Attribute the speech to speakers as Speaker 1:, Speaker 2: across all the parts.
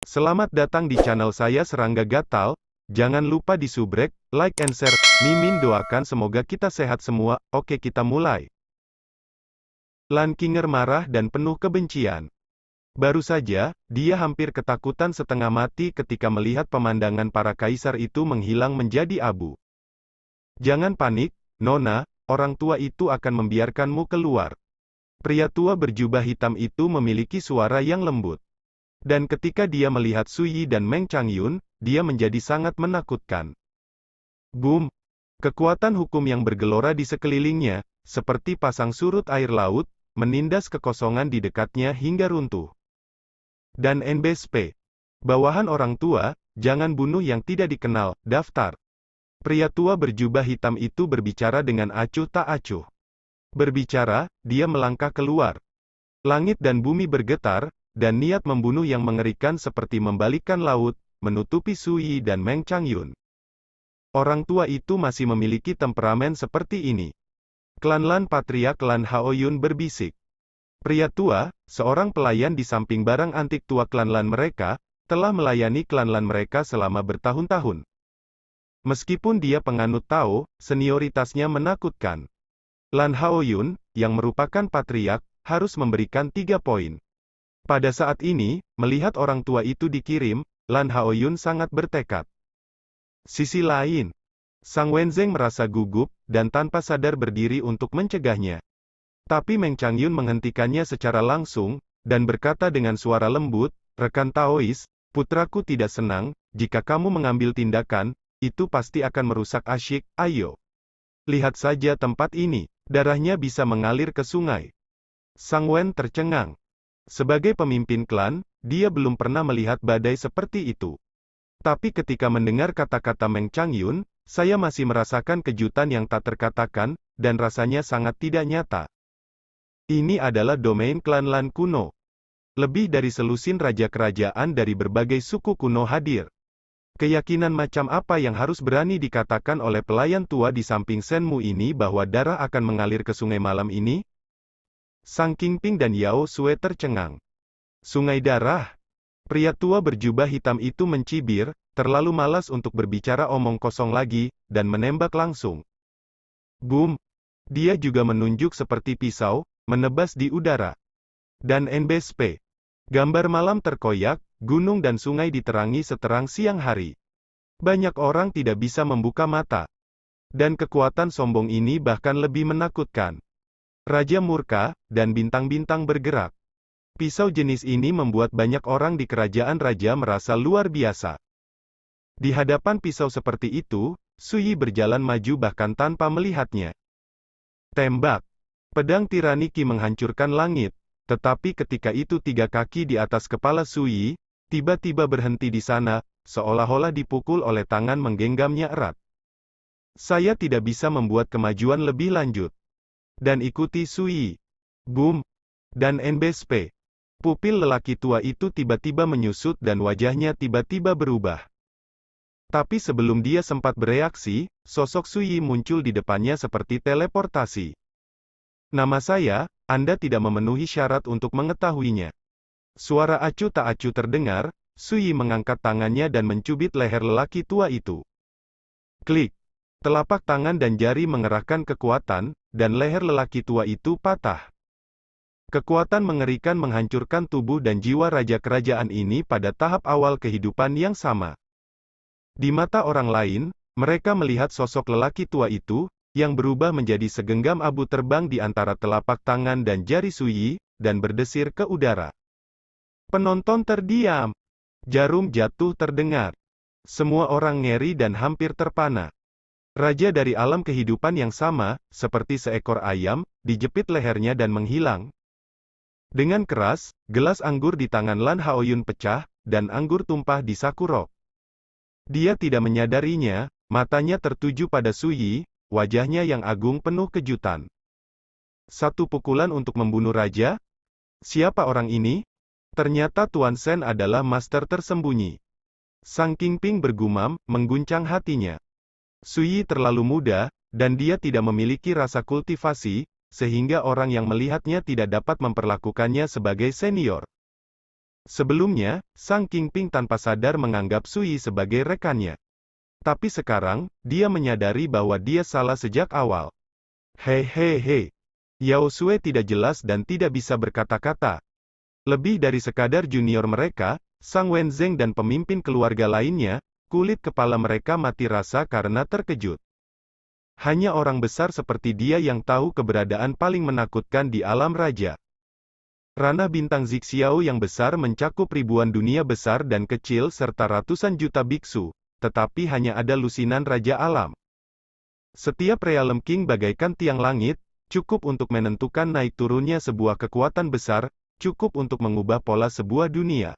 Speaker 1: Selamat datang di channel saya Serangga Gatal. Jangan lupa di subrek, like and share. Mimin doakan semoga kita sehat semua. Oke, kita mulai. Lan Qinger marah dan penuh kebencian. Baru saja, dia hampir ketakutan setengah mati ketika melihat pemandangan para kaisar itu menghilang menjadi abu. Jangan panik, Nona, orang tua itu akan membiarkanmu keluar. Pria tua berjubah hitam itu memiliki suara yang lembut. Dan ketika dia melihat Su Yi dan Meng Changyun, dia menjadi sangat menakutkan. Boom! Kekuatan hukum yang bergelora di sekelilingnya, seperti pasang surut air laut, menindas kekosongan di dekatnya hingga runtuh. Dan NBSP. Bawahan orang tua, jangan bunuh yang tidak dikenal, daftar. Pria tua berjubah hitam itu berbicara dengan acuh tak acuh. Berbicara, dia melangkah keluar. Langit dan bumi bergetar, dan niat membunuh yang mengerikan seperti membalikkan laut, menutupi Su Yi dan Meng Changyun. Orang tua itu masih memiliki temperamen seperti ini. Klan Lan Patriark Lan Haoyun berbisik. Pria tua, seorang pelayan di samping barang antik tua klan Lan mereka, telah melayani klan Lan mereka selama bertahun-tahun. Meskipun dia penganut Tao, senioritasnya menakutkan. Lan Haoyun, yang merupakan patriark, harus memberikan 3 poin. Pada saat ini, melihat orang tua itu dikirim, Lan Haoyun sangat bertekad. Sisi lain, Sang Wenzeng merasa gugup, dan tanpa sadar berdiri untuk mencegahnya. Tapi Meng Changyun menghentikannya secara langsung, dan berkata dengan suara lembut, "Rekan Taois, putraku tidak senang, jika kamu mengambil tindakan, itu pasti akan merusak asyik, ayo. Lihat saja tempat ini, darahnya bisa mengalir ke sungai." Sang Wen tercengang. Sebagai pemimpin klan, dia belum pernah melihat badai seperti itu. Tapi ketika mendengar kata-kata Meng Changyun, saya masih merasakan kejutan yang tak terkatakan, dan rasanya sangat tidak nyata. Ini adalah domain klan Lan kuno. Lebih dari selusin raja kerajaan dari berbagai suku kuno hadir. Keyakinan macam apa yang harus berani dikatakan oleh pelayan tua di samping Senmu ini bahwa darah akan mengalir ke sungai malam ini? Sang Qingping dan Yao Sue tercengang. Sungai darah? Pria tua berjubah hitam itu mencibir, terlalu malas untuk berbicara omong kosong lagi, dan menembak langsung. Boom! Dia juga menunjuk seperti pisau, menebas di udara. Dan NBSP. Gambar malam terkoyak, gunung dan sungai diterangi seterang siang hari. Banyak orang tidak bisa membuka mata. Dan kekuatan sombong ini bahkan lebih menakutkan. Raja murka, dan bintang-bintang bergerak. Pisau jenis ini membuat banyak orang di kerajaan raja merasa luar biasa. Di hadapan pisau seperti itu, Su Yi berjalan maju bahkan tanpa melihatnya. Tembak. Pedang tirani Qi menghancurkan langit, tetapi ketika itu 3 kaki di atas kepala Su Yi, tiba-tiba berhenti di sana, seolah-olah dipukul oleh tangan menggenggamnya erat. Saya tidak bisa membuat kemajuan lebih lanjut. Dan ikuti Su Yi. Boom! Dan NBSP. Pupil lelaki tua itu tiba-tiba menyusut dan wajahnya tiba-tiba berubah. Tapi sebelum dia sempat bereaksi, sosok Su Yi muncul di depannya seperti teleportasi. Nama saya, Anda tidak memenuhi syarat untuk mengetahuinya. Suara acuh tak acuh terdengar, Su Yi mengangkat tangannya dan mencubit leher lelaki tua itu. Klik. Telapak tangan dan jari mengerahkan kekuatan, dan leher lelaki tua itu patah. Kekuatan mengerikan menghancurkan tubuh dan jiwa raja kerajaan ini pada tahap awal kehidupan yang sama. Di mata orang lain, mereka melihat sosok lelaki tua itu, yang berubah menjadi segenggam abu terbang di antara telapak tangan dan jari Su Yi, dan berdesir ke udara. Penonton terdiam. Jarum jatuh terdengar. Semua orang ngeri dan hampir terpana. Raja dari alam kehidupan yang sama, seperti seekor ayam, dijepit lehernya dan menghilang. Dengan keras, gelas anggur di tangan Lan Haoyun pecah, dan anggur tumpah di saku rok. Dia tidak menyadarinya, matanya tertuju pada Su Yi, wajahnya yang agung penuh kejutan. Satu pukulan untuk membunuh raja? Siapa orang ini? Ternyata Tuan Sen adalah master tersembunyi. Sang Qingping bergumam, mengguncang hatinya. Su Yi terlalu muda, dan dia tidak memiliki rasa kultivasi, sehingga orang yang melihatnya tidak dapat memperlakukannya sebagai senior. Sebelumnya, Sang Qingping tanpa sadar menganggap Sui sebagai rekannya. Tapi sekarang, dia menyadari bahwa dia salah sejak awal. Hehehe. Yao Sui tidak jelas dan tidak bisa berkata-kata. Lebih dari sekadar junior mereka, Sang Wenzeng dan pemimpin keluarga lainnya, kulit kepala mereka mati rasa karena terkejut. Hanya orang besar seperti dia yang tahu keberadaan paling menakutkan di alam raja. Ranah bintang Zixiao yang besar mencakup ribuan dunia besar dan kecil serta ratusan juta biksu, tetapi hanya ada lusinan Raja Alam. Setiap Realm King bagaikan tiang langit, cukup untuk menentukan naik turunnya sebuah kekuatan besar, cukup untuk mengubah pola sebuah dunia.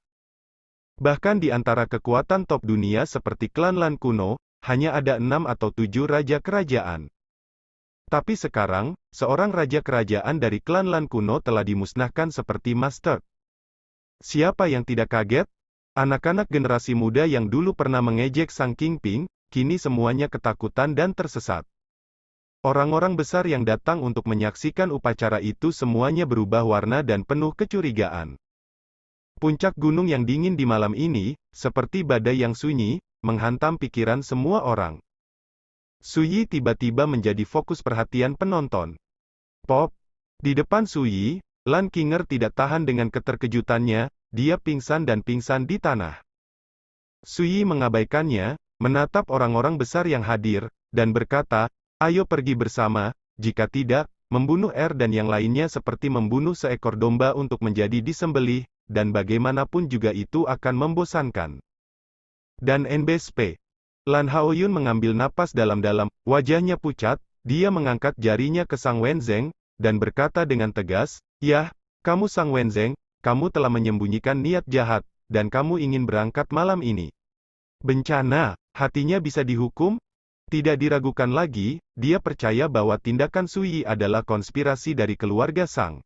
Speaker 1: Bahkan di antara kekuatan top dunia seperti klan Lan kuno, hanya ada 6 atau 7 raja kerajaan. Tapi sekarang, seorang raja kerajaan dari klan Lan kuno telah dimusnahkan seperti Master. Siapa yang tidak kaget? Anak-anak generasi muda yang dulu pernah mengejek Sang Qingping, kini semuanya ketakutan dan tersesat. Orang-orang besar yang datang untuk menyaksikan upacara itu semuanya berubah warna dan penuh kecurigaan. Puncak gunung yang dingin di malam ini, seperti badai yang sunyi, menghantam pikiran semua orang. Suyi tiba-tiba menjadi fokus perhatian penonton. Pop! Di depan Suyi, Lan Qinger tidak tahan dengan keterkejutannya, dia pingsan dan pingsan di tanah. Suyi mengabaikannya, menatap orang-orang besar yang hadir, dan berkata, "Ayo pergi bersama, jika tidak, membunuh dan yang lainnya seperti membunuh seekor domba untuk menjadi disembelih, dan bagaimanapun juga itu akan membosankan." Dan NBSP. Lan Haoyun mengambil napas dalam-dalam, wajahnya pucat, dia mengangkat jarinya ke Sang Wenzeng, dan berkata dengan tegas, "Yah, kamu Sang Wenzeng, kamu telah menyembunyikan niat jahat, dan kamu ingin berangkat malam ini. Bencana, hatinya bisa dihukum?" Tidak diragukan lagi, dia percaya bahwa tindakan Suyi adalah konspirasi dari keluarga Sang.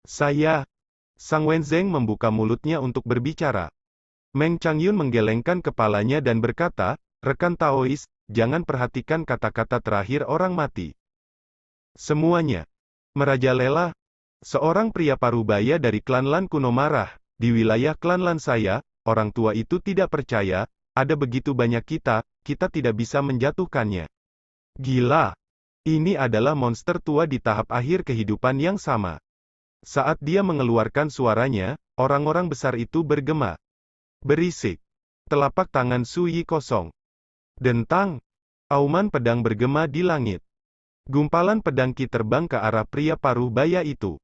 Speaker 1: Sang Wenzeng membuka mulutnya untuk berbicara. Meng Changyun menggelengkan kepalanya dan berkata, "Rekan Taois, jangan perhatikan kata-kata terakhir orang mati. Semuanya merajalela." Seorang pria parubaya dari klan Lan kuno marah, "Di wilayah klan Lan saya, orang tua itu tidak percaya, ada begitu banyak kita tidak bisa menjatuhkannya. Gila. Ini adalah monster tua di tahap akhir kehidupan yang sama." Saat dia mengeluarkan suaranya, orang-orang besar itu bergema. Berisik. Telapak tangan Suyi kosong. Dentang. Auman pedang bergema di langit. Gumpalan pedang Qi terbang ke arah pria paruh baya itu.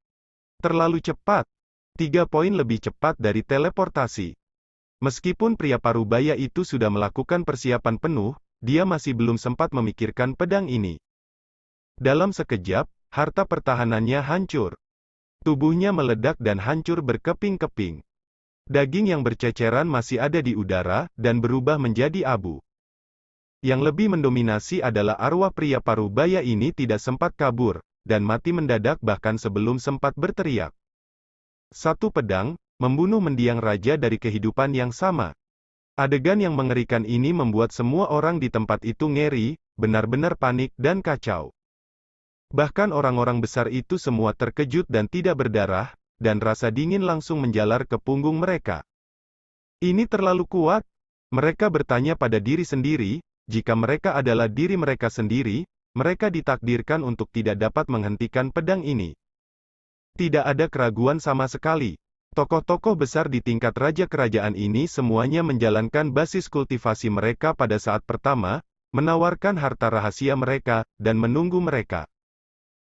Speaker 1: Terlalu cepat. 3 poin lebih cepat dari teleportasi. Meskipun pria paruh baya itu sudah melakukan persiapan penuh, dia masih belum sempat memikirkan pedang ini. Dalam sekejap, harta pertahanannya hancur. Tubuhnya meledak dan hancur berkeping-keping. Daging yang berceceran masih ada di udara, dan berubah menjadi abu. Yang lebih mendominasi adalah arwah pria paruh baya ini tidak sempat kabur, dan mati mendadak bahkan sebelum sempat berteriak. Satu pedang, membunuh mendiang raja dari kehidupan yang sama. Adegan yang mengerikan ini membuat semua orang di tempat itu ngeri, benar-benar panik dan kacau. Bahkan orang-orang besar itu semua terkejut dan tidak berdarah, dan rasa dingin langsung menjalar ke punggung mereka. Ini terlalu kuat? Mereka bertanya pada diri sendiri, jika mereka adalah diri mereka sendiri, mereka ditakdirkan untuk tidak dapat menghentikan pedang ini. Tidak ada keraguan sama sekali. Tokoh-tokoh besar di tingkat raja kerajaan ini semuanya menjalankan basis kultivasi mereka pada saat pertama, menawarkan harta rahasia mereka, dan menunggu mereka.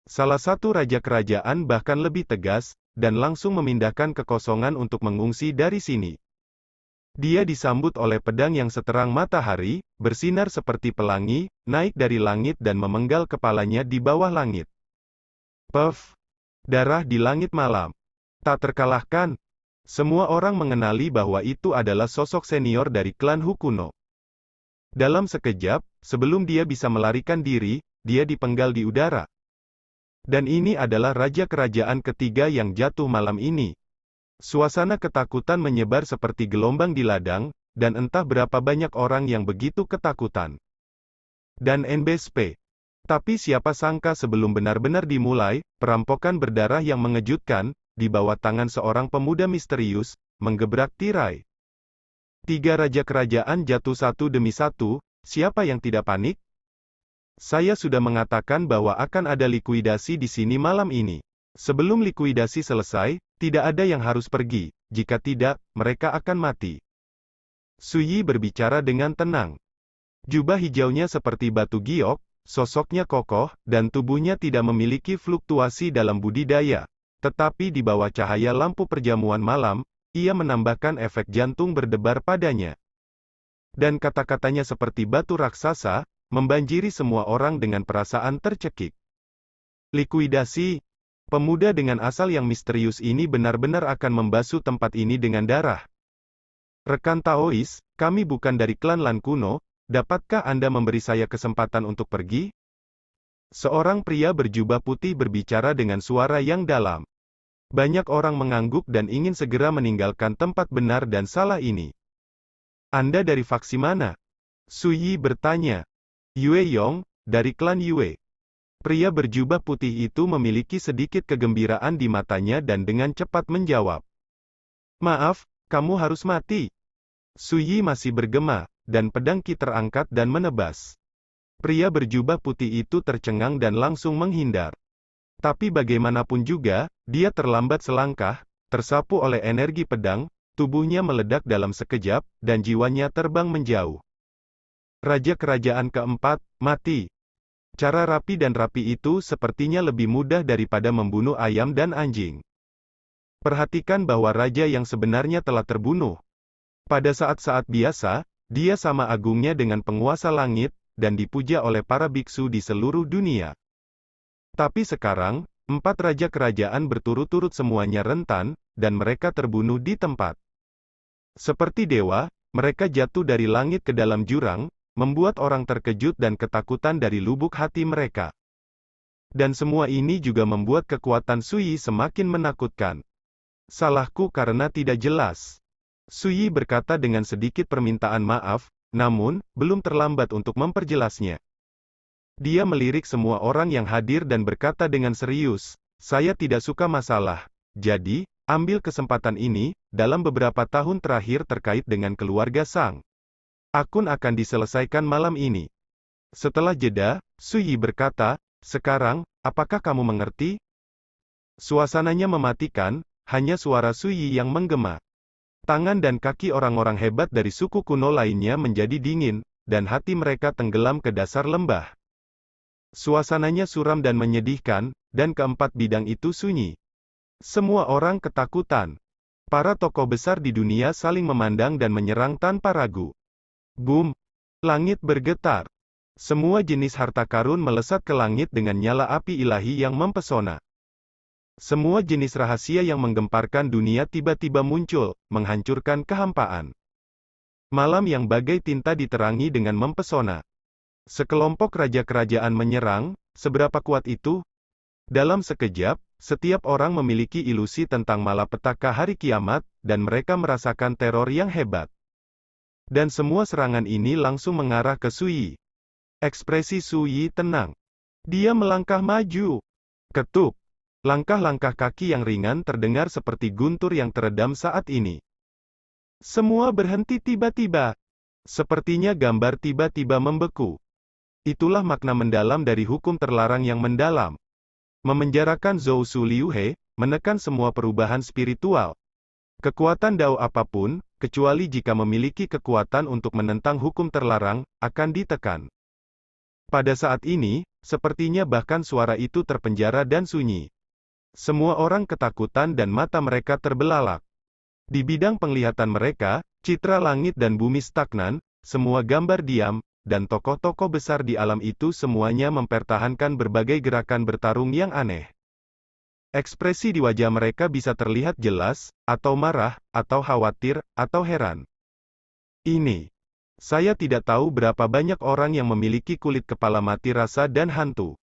Speaker 1: Salah satu raja kerajaan bahkan lebih tegas, dan langsung memindahkan kekosongan untuk mengungsi dari sini. Dia disambut oleh pedang yang seterang matahari, bersinar seperti pelangi, naik dari langit dan memenggal kepalanya di bawah langit. Puff! Darah di langit malam. Tak terkalahkan. Semua orang mengenali bahwa itu adalah sosok senior dari klan Hu kuno. Dalam sekejap, sebelum dia bisa melarikan diri, dia dipenggal di udara. Dan ini adalah raja kerajaan ketiga yang jatuh malam ini. Suasana ketakutan menyebar seperti gelombang di ladang, dan entah berapa banyak orang yang begitu ketakutan. Dan NBSP. Tapi siapa sangka sebelum benar-benar dimulai, perampokan berdarah yang mengejutkan, di bawah tangan seorang pemuda misterius, menggebrak tirai. 3 raja kerajaan jatuh satu demi satu, siapa yang tidak panik? Saya sudah mengatakan bahwa akan ada likuidasi di sini malam ini. Sebelum likuidasi selesai, tidak ada yang harus pergi, jika tidak, mereka akan mati. Su Yi berbicara dengan tenang. Jubah hijaunya seperti batu giok, sosoknya kokoh, dan tubuhnya tidak memiliki fluktuasi dalam budidaya. Tetapi di bawah cahaya lampu perjamuan malam, ia menambahkan efek jantung berdebar padanya. Dan kata-katanya seperti batu raksasa, membanjiri semua orang dengan perasaan tercekik. Likuidasi. Pemuda dengan asal yang misterius ini benar-benar akan membasuh tempat ini dengan darah. Rekan Taois, kami bukan dari klan Lan kuno, dapatkah Anda memberi saya kesempatan untuk pergi? Seorang pria berjubah putih berbicara dengan suara yang dalam. Banyak orang mengangguk dan ingin segera meninggalkan tempat benar dan salah ini. Anda dari faksi mana? Su Yi bertanya. Yue Yong, dari klan Yue. Pria berjubah putih itu memiliki sedikit kegembiraan di matanya dan dengan cepat menjawab. Maaf, kamu harus mati. Su Yi masih bergema, dan pedang Qi terangkat dan menebas. Pria berjubah putih itu tercengang dan langsung menghindar. Tapi bagaimanapun juga, dia terlambat selangkah, tersapu oleh energi pedang, tubuhnya meledak dalam sekejap, dan jiwanya terbang menjauh. Raja kerajaan keempat, mati. Cara rapi dan rapi itu sepertinya lebih mudah daripada membunuh ayam dan anjing. Perhatikan bahwa raja yang sebenarnya telah terbunuh. Pada saat-saat biasa, dia sama agungnya dengan penguasa langit, dan dipuja oleh para biksu di seluruh dunia. Tapi sekarang, 4 raja kerajaan berturut-turut semuanya rentan, dan mereka terbunuh di tempat. Seperti dewa, mereka jatuh dari langit ke dalam jurang, membuat orang terkejut dan ketakutan dari lubuk hati mereka. Dan semua ini juga membuat kekuatan Su Yi semakin menakutkan. Salahku karena tidak jelas. Su Yi berkata dengan sedikit permintaan maaf, namun, belum terlambat untuk memperjelasnya. Dia melirik semua orang yang hadir dan berkata dengan serius, saya tidak suka masalah. Jadi, ambil kesempatan ini, dalam beberapa tahun terakhir terkait dengan keluarga Sang. Akun akan diselesaikan malam ini. Setelah jeda, Su Yi berkata, sekarang, apakah kamu mengerti? Suasananya mematikan, hanya suara Su Yi yang menggema. Tangan dan kaki orang-orang hebat dari suku kuno lainnya menjadi dingin, dan hati mereka tenggelam ke dasar lembah. Suasananya suram dan menyedihkan, dan keempat bidang itu sunyi. Semua orang ketakutan. Para tokoh besar di dunia saling memandang dan menyerang tanpa ragu. Boom! Langit bergetar. Semua jenis harta karun melesat ke langit dengan nyala api ilahi yang mempesona. Semua jenis rahasia yang menggemparkan dunia tiba-tiba muncul, menghancurkan kehampaan. Malam yang bagai tinta diterangi dengan mempesona. Sekelompok raja kerajaan menyerang, seberapa kuat itu? Dalam sekejap, setiap orang memiliki ilusi tentang malapetaka hari kiamat, dan mereka merasakan teror yang hebat. Dan semua serangan ini langsung mengarah ke Su Yi. Ekspresi Su Yi tenang. Dia melangkah maju. Ketuk. Langkah-langkah kaki yang ringan terdengar seperti guntur yang teredam saat ini. Semua berhenti tiba-tiba. Sepertinya gambar tiba-tiba membeku. Itulah makna mendalam dari hukum terlarang yang mendalam. Memenjarakan Zhou Su Liu He, menekan semua perubahan spiritual. Kekuatan Dao apapun, kecuali jika memiliki kekuatan untuk menentang hukum terlarang, akan ditekan. Pada saat ini, sepertinya bahkan suara itu terpenjara dan sunyi. Semua orang ketakutan dan mata mereka terbelalak. Di bidang penglihatan mereka, citra langit dan bumi stagnan, semua gambar diam, dan tokoh-tokoh besar di alam itu semuanya mempertahankan berbagai gerakan bertarung yang aneh. Ekspresi di wajah mereka bisa terlihat jelas, atau marah, atau khawatir, atau heran. Ini. Saya tidak tahu berapa banyak orang yang memiliki kulit kepala mati rasa dan hantu.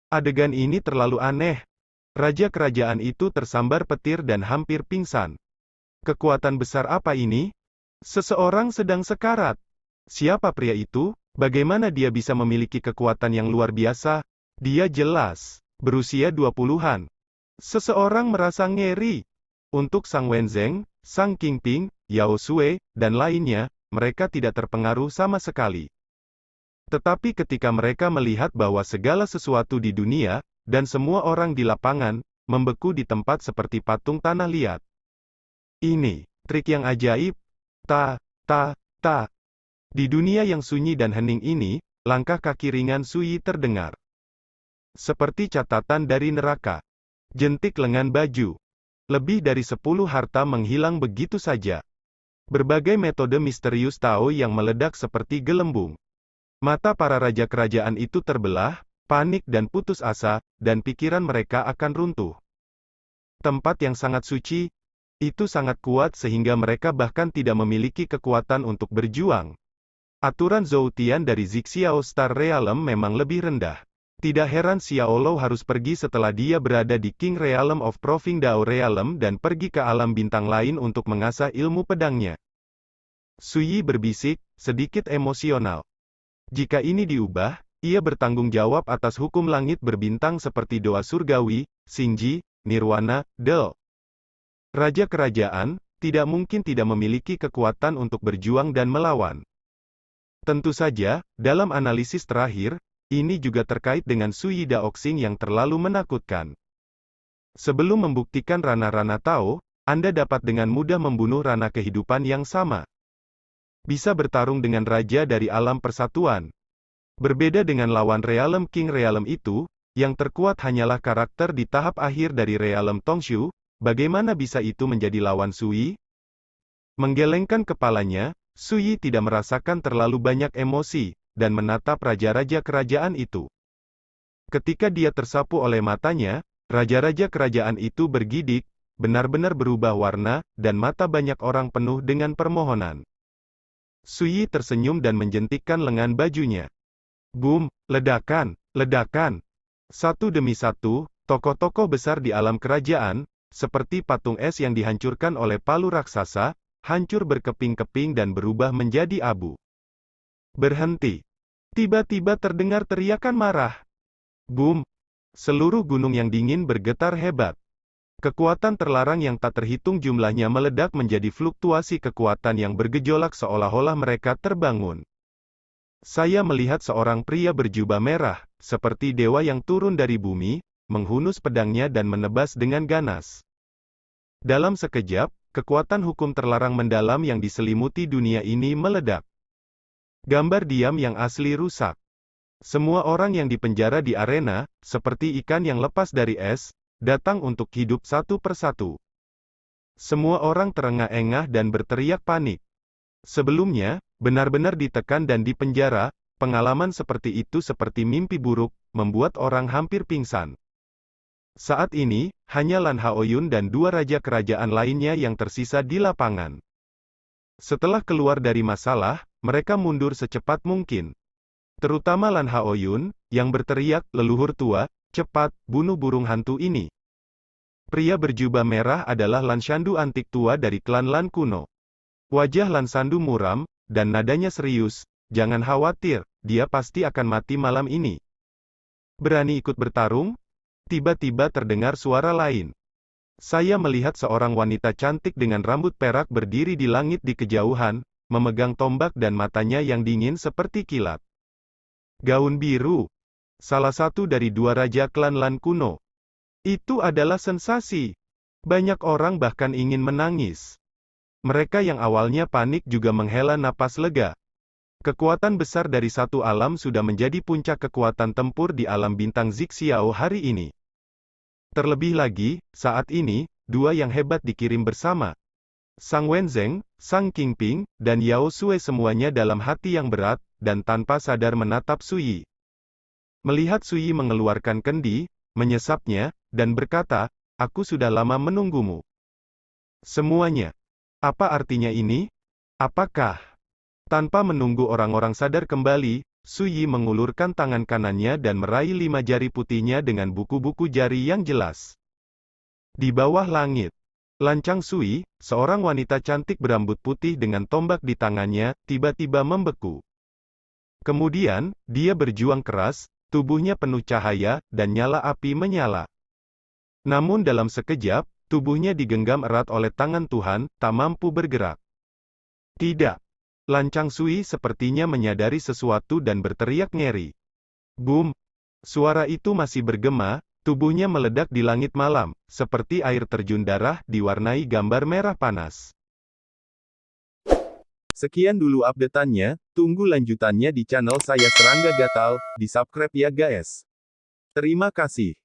Speaker 1: Adegan ini terlalu aneh. Raja kerajaan itu tersambar petir dan hampir pingsan. Kekuatan besar apa ini? Seseorang sedang sekarat. Siapa pria itu? Bagaimana dia bisa memiliki kekuatan yang luar biasa? Dia jelas berusia 20-an. Seseorang merasa ngeri. Untuk Sang Wenzeng, Sang Qingping, Yao Sui, dan lainnya, mereka tidak terpengaruh sama sekali. Tetapi ketika mereka melihat bahwa segala sesuatu di dunia, dan semua orang di lapangan, membeku di tempat seperti patung tanah liat. Ini, trik yang ajaib. Ta. Di dunia yang sunyi dan hening ini, langkah kaki ringan Sui terdengar. Seperti catatan dari neraka. Jentik lengan baju. Lebih dari 10 harta menghilang begitu saja. Berbagai metode misterius Tao yang meledak seperti gelembung. Mata para raja kerajaan itu terbelah, panik dan putus asa, dan pikiran mereka akan runtuh. Tempat yang sangat suci, itu sangat kuat sehingga mereka bahkan tidak memiliki kekuatan untuk berjuang. Aturan Zoutian dari Zixiao Star Realm memang lebih rendah. Tidak heran Xiao Lou harus pergi setelah dia berada di King Realm of Proving Dao Realm dan pergi ke alam bintang lain untuk mengasah ilmu pedangnya. Sui berbisik, sedikit emosional. Jika ini diubah, ia bertanggung jawab atas hukum langit berbintang seperti doa surgawi, Xingji, Nirwana, Del. Raja kerajaan, tidak mungkin tidak memiliki kekuatan untuk berjuang dan melawan. Tentu saja, dalam analisis terakhir, ini juga terkait dengan Sui Daoxing yang terlalu menakutkan. Sebelum membuktikan rana-rana Tao, Anda dapat dengan mudah membunuh rana kehidupan yang sama. Bisa bertarung dengan raja dari alam persatuan. Berbeda dengan lawan Realm King Realm itu, yang terkuat hanyalah karakter di tahap akhir dari Realm Tongshu, bagaimana bisa itu menjadi lawan Sui? Menggelengkan kepalanya, Sui tidak merasakan terlalu banyak emosi, dan menatap raja-raja kerajaan itu. Ketika dia tersapu oleh matanya, raja-raja kerajaan itu bergidik, benar-benar berubah warna, dan mata banyak orang penuh dengan permohonan. Sui tersenyum dan menjentikkan lengan bajunya. Boom, ledakan, ledakan. Satu demi satu, tokoh-tokoh besar di alam kerajaan, seperti patung es yang dihancurkan oleh palu raksasa, hancur berkeping-keping dan berubah menjadi abu. Berhenti. Tiba-tiba terdengar teriakan marah. Boom. Seluruh gunung yang dingin bergetar hebat. Kekuatan terlarang yang tak terhitung jumlahnya meledak menjadi fluktuasi kekuatan yang bergejolak seolah-olah mereka terbangun. Saya melihat seorang pria berjubah merah, seperti dewa yang turun dari bumi, menghunus pedangnya dan menebas dengan ganas. Dalam sekejap, kekuatan hukum terlarang mendalam yang diselimuti dunia ini meledak. Gambar diam yang asli rusak. Semua orang yang dipenjara di arena, seperti ikan yang lepas dari es, datang untuk hidup satu persatu. Semua orang terengah-engah dan berteriak panik. Sebelumnya, benar-benar ditekan dan dipenjara, pengalaman seperti itu seperti mimpi buruk, membuat orang hampir pingsan. Saat ini, hanya Lan Haoyun dan dua raja kerajaan lainnya yang tersisa di lapangan. Setelah keluar dari masalah, mereka mundur secepat mungkin. Terutama Lan Haoyun, yang berteriak, leluhur tua, cepat, bunuh burung hantu ini. Pria berjubah merah adalah Lan Shandu antik tua dari klan Lan kuno. Wajah Lan Shandu muram, dan nadanya serius, jangan khawatir, dia pasti akan mati malam ini. Berani ikut bertarung? Tiba-tiba terdengar suara lain. Saya melihat seorang wanita cantik dengan rambut perak berdiri di langit di kejauhan, memegang tombak dan matanya yang dingin seperti kilat. Gaun biru. Salah satu dari dua raja klan Lan kuno. Itu adalah sensasi. Banyak orang bahkan ingin menangis. Mereka yang awalnya panik juga menghela napas lega. Kekuatan besar dari satu alam sudah menjadi puncak kekuatan tempur di alam bintang Zixiao hari ini. Terlebih lagi, saat ini, dua yang hebat dikirim bersama. Sang Wenzeng, Sang Qingping, dan Yao Sui semuanya dalam hati yang berat, dan tanpa sadar menatap Sui. Melihat Sui mengeluarkan kendi, menyesapnya, dan berkata, aku sudah lama menunggumu. Semuanya. Apa artinya ini? Apakah? Tanpa menunggu orang-orang sadar kembali, Sui mengulurkan tangan kanannya dan meraih 5 jari putihnya dengan buku-buku jari yang jelas. Di bawah langit. Lancang Sui, seorang wanita cantik berambut putih dengan tombak di tangannya, tiba-tiba membeku. Kemudian, dia berjuang keras, tubuhnya penuh cahaya, dan nyala api menyala. Namun dalam sekejap, Tubuhnya digenggam erat oleh tangan Tuhan, tak mampu bergerak. Tidak. Lan Chang Sui sepertinya menyadari sesuatu dan berteriak ngeri. Boom! Suara itu masih bergema, tubuhnya meledak di langit malam, seperti air terjun darah, diwarnai gambar merah panas. Sekian dulu update-annya, tunggu lanjutannya di channel saya Serangga Gatal, di subscribe ya guys. Terima kasih.